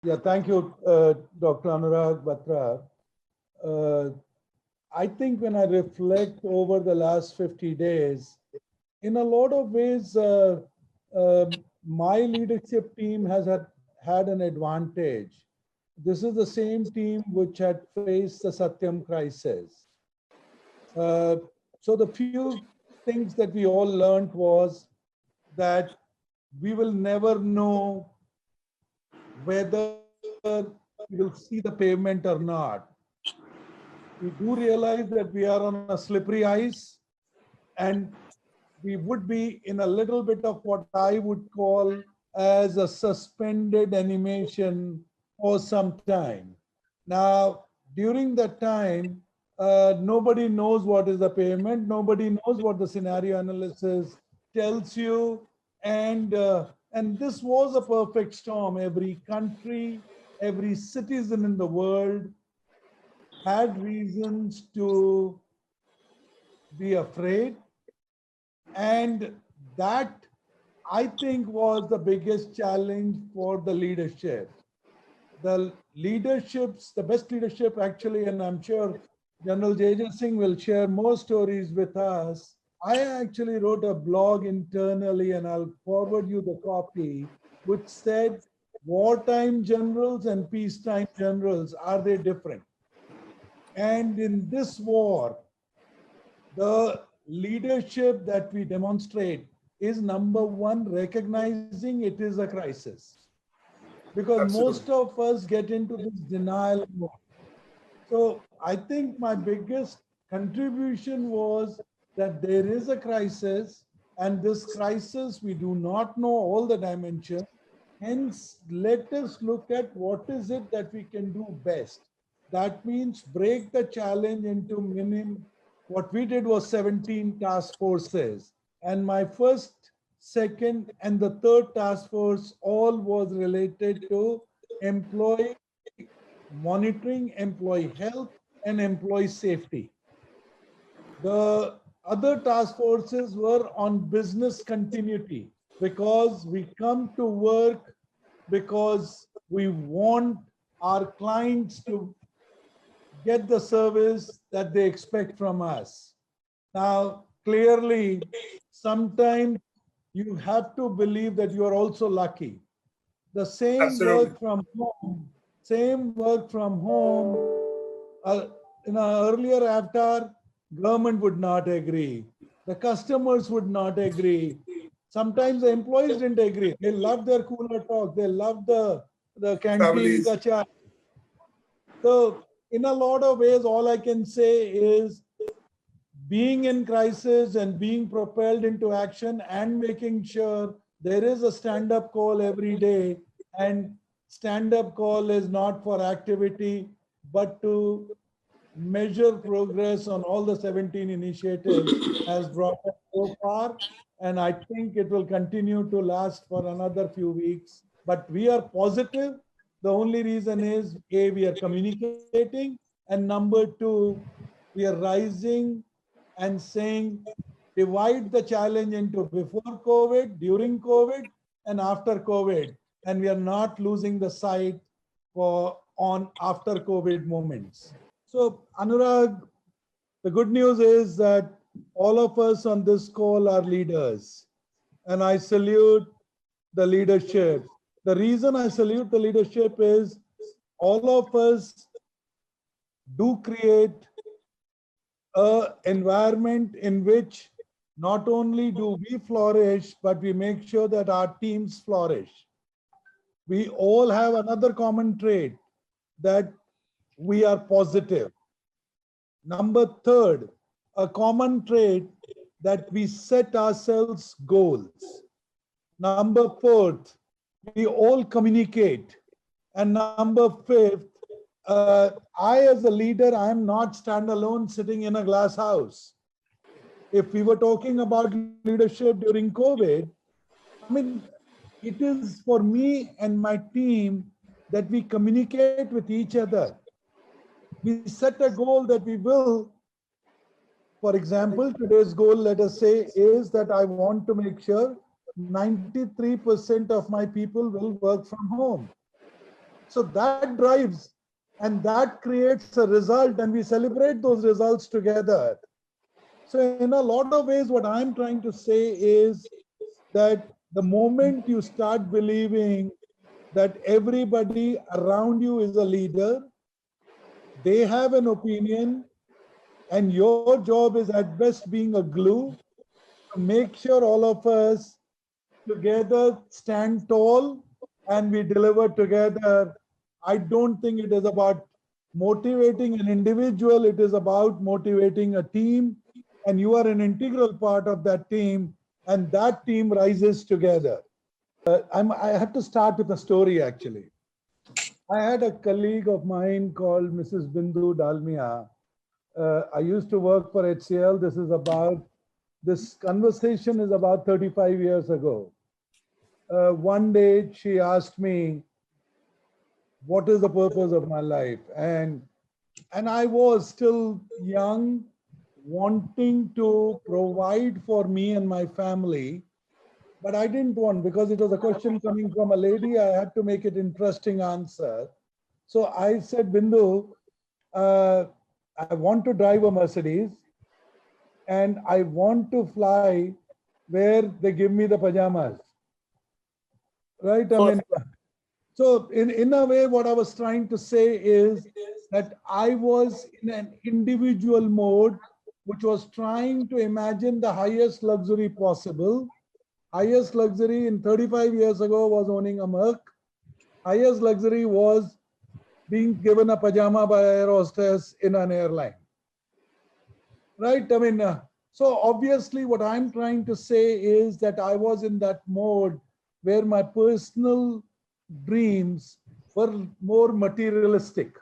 Yeah, thank you, Dr. Anurag Batra. Uh, I think when I reflect over the last 50 days, in a lot of ways, my leadership team has had an advantage. This is the same team which had faced the Satyam crisis. Uh, so the few things that we all learned was that we will never know whether we will see the pavement or not. We do realize that we are on a slippery ice and we would be in a little bit of what I would call as a suspended animation for some time. Now, during that time, nobody knows what is the payment, nobody knows what the scenario analysis tells you, and this was a perfect storm. Every country, every citizen in the world had reasons to be afraid, and that I think was the biggest challenge for the leadership. The best leadership actually, and I'm sure General J.J. Singh will share more stories with us. I actually wrote a blog internally, and I'll forward you the copy, which said wartime generals and peacetime generals, are they different? And in this war, the leadership that we demonstrate is number one, recognizing it is a crisis. Because most Absolutely. of us get into this denial mode. So I think my biggest contribution was that there is a crisis, and this crisis, we do not know all the dimensions. Hence, let us look at what is it that we can do best. That means break the challenge into minimum. What we did was 17 task forces. And my first, second, and the third task force all was related to employee monitoring, employee health, and employee safety. The other task forces were on business continuity because we come to work because we want our clients to get the service that they expect from us. Now, clearly, sometimes you have to believe that you are also lucky. The Absolutely. same work from home, uh, in an earlier avatar, government would not agree. The customers would not agree. Sometimes the employees didn't agree. They love their cooler talk. They love the canteen Families. ka chai. So in a lot of ways, all I can say is being in crisis and being propelled into action and making sure there is a stand up call every day. And stand up call is not for activity, but to measure progress on all the 17 initiatives has brought us so far. And I think it will continue to last for another few weeks. But we are positive. The only reason is A, we are communicating, and number two, we are rising and saying divide the challenge into before COVID, during COVID, and after COVID. And we are not losing the sight for on after COVID moments. So, Anurag, the good news is that all of us on this call are leaders, and I salute the leadership. The reason I salute the leadership is all of us do create a environment in which not only do we flourish, but we make sure that our teams flourish. We all have another common trait that we are positive. Number third, a common trait that we set ourselves goals. Number fourth, we all communicate. And number fifth, I as a leader, I am not standalone sitting in a glass house. If we were talking about leadership during COVID, I mean, it is for me and my team that we communicate with each other. We set a goal that we will, for example, today's goal, let us say, is that I want to make sure 93% of my people will work from home. So that drives and that creates a result, and we celebrate those results together. So in a lot of ways, what I'm trying to say is that the moment you start believing that everybody around you is a leader, they have an opinion, and your job is at best being a glue to make sure all of us together stand tall and we deliver together. I don't think it is about motivating an individual, it is about motivating a team, and you are an integral part of that team, and that team rises together. I have to start with a story actually. I had a colleague of mine called Mrs. Bindu Dalmia. I used to work for HCL. This conversation is about 35 years ago. One day she asked me, what is the purpose of my life? And I was still young, wanting to provide for me and my family, but I didn't want, because it was a question coming from a lady, I had to make it interesting answer. So I said, Bindu, I want to drive a Mercedes and I want to fly where they give me the pajamas. Right? I mean, so in a way, what I was trying to say is that I was in an individual mode, which was trying to imagine the highest luxury possible. Highest luxury in 35 years ago was owning a Merc. Highest luxury was being given a pajama by air hostess in an airline. Right? I mean, so obviously what I'm trying to say is that I was in that mode where my personal dreams were more materialistic.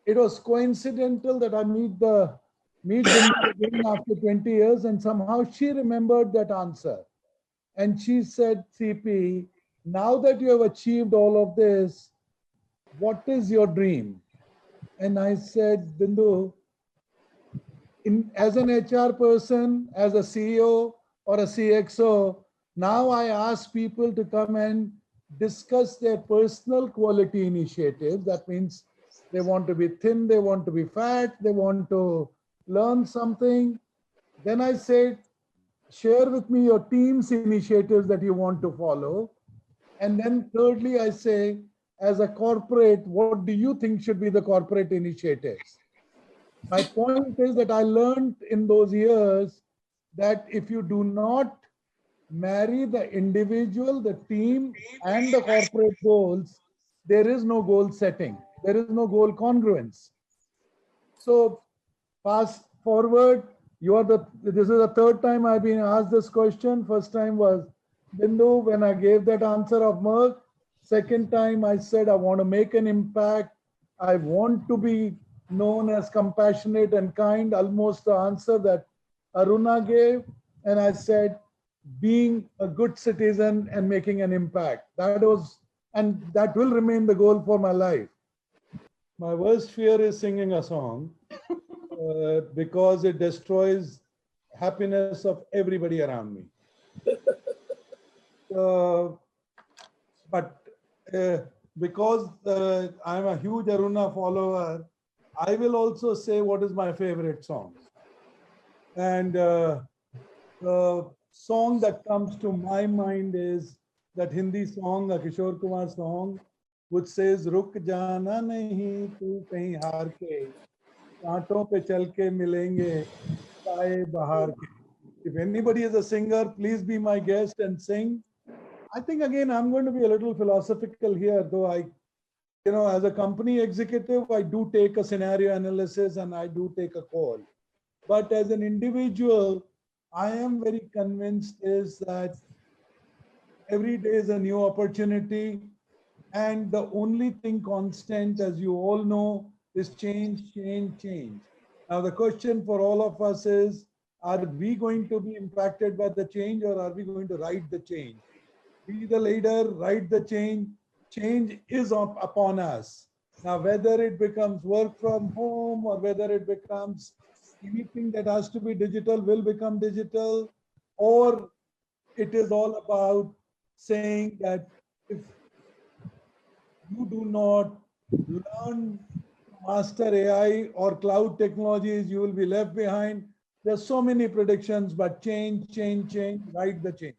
It was coincidental that I meet Bindu again after 20 years, and somehow she remembered that answer. And she said, CP, now that you have achieved all of this, what is your dream? And I said, Bindu, as an HR person, as a CEO or a CXO, now I ask people to come and discuss their personal quality initiatives. That means they want to be thin, they want to be fat, they want to learn something. Then I say, share with me your team's initiatives that you want to follow. And then thirdly, I say, as a corporate, what do you think should be the corporate initiatives? My point is that I learned in those years that if you do not marry the individual, the team, and the corporate goals, there is no goal setting. There is no goal congruence. So fast forward, this is the third time I've been asked this question. First time was Bindu when I gave that answer of Merck. Second time I said I want to make an impact. I want to be known as compassionate and kind, almost the answer that Aruna gave. And I said, being a good citizen and making an impact. And that will remain the goal for my life. My worst fear is singing a song because it destroys happiness of everybody around me. But because I'm a huge Aruna follower, I will also say what is my favorite song. And the song that comes to my mind is that Hindi song, a Kishore Kumar song, which says, "Ruk jana nahi tu kahin haar ke, kaanton pe chal ke milenge, saye bahar ke." If anybody is a singer, please be my guest and sing. I think again, I'm going to be a little philosophical here, though as a company executive, I do take a scenario analysis and I do take a call. But as an individual, I am very convinced is that every day is a new opportunity. And the only thing constant, as you all know, is change, change, change. Now, the question for all of us is, are we going to be impacted by the change or are we going to ride the change? Be the leader, ride the change. Change is upon us. Now, whether it becomes work from home or whether it becomes anything that has to be digital will become digital, or it is all about saying that if do not learn master AI or cloud technologies, you will be left behind. There's so many predictions, but change, ride the change.